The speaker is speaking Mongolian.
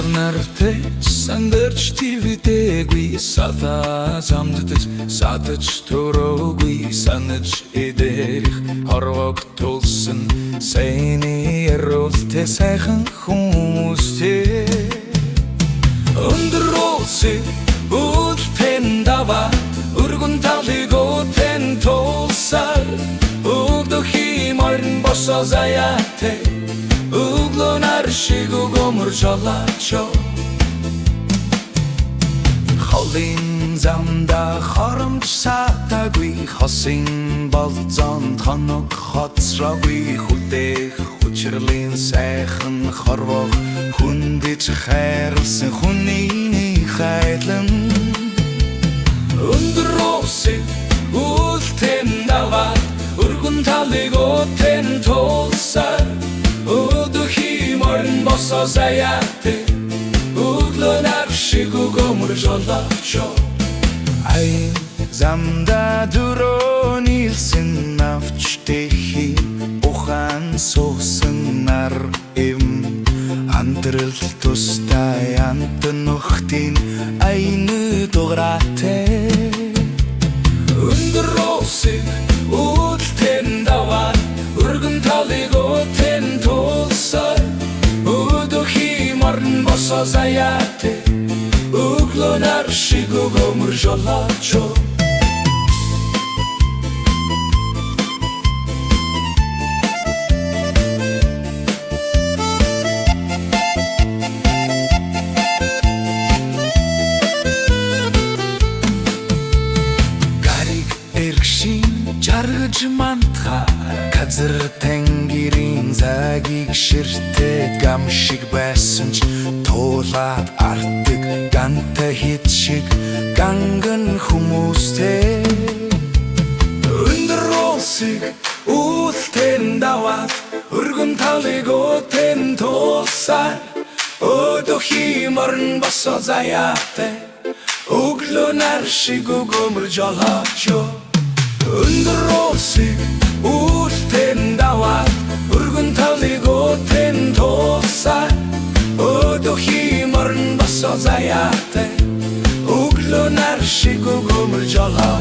Нарнартэй сандэрч твитэгүй сата замддэж сатаж төрөөгүй санаж идэрх хорвог тулсан сайны яруултай сайхан хүмүүстэй өндрөөсэй үлтэн дава өргөн талыг өтэн тулсаар өгдөх морин босоо заяатай өглөөнөр шиг өгөмөр жолоочо холын замда хоромж сатаагүй хосын болзон тоног хоцроогүй хүлээх хүчрлийн сайхан хорвог хүндэж хайрлсан хүний хайлан өндрөөсэй үлтэн даваад өргөн талыг өтэн тулсаар өдөх морин босоо заяатай өглөөнөр шиг өгөмөр жолоочо ай замда дөрөө нийлсэн навчтэхи ухан суусан нар эм андрал тустай ант нөхдийн айны дуграатай өндрөөсэй үлтэн даваад өргөн талыг өтэн тулсаар өдөх морин босоо заяатай өглөөнөр шиг өгөмөр жолоочо жаргаж мантахаар газар тэнгэрийн цагийг ширтээд гам шиг байсан ч туулаад артдаг гантай хит шиг ганган хүмүүстэй өндрөөсэй үлтэн даваад өргөн талыг өтэн тулсаар өдөх морин босоо заяатай өглөөнөр шиг өгөмөр жолоочо өндрөөсэй үлтэн даваад өргөн талыг өтэн тулсаар өдөх морин босоо заяатай өглөөнөр шиг өгөмөр жолоочо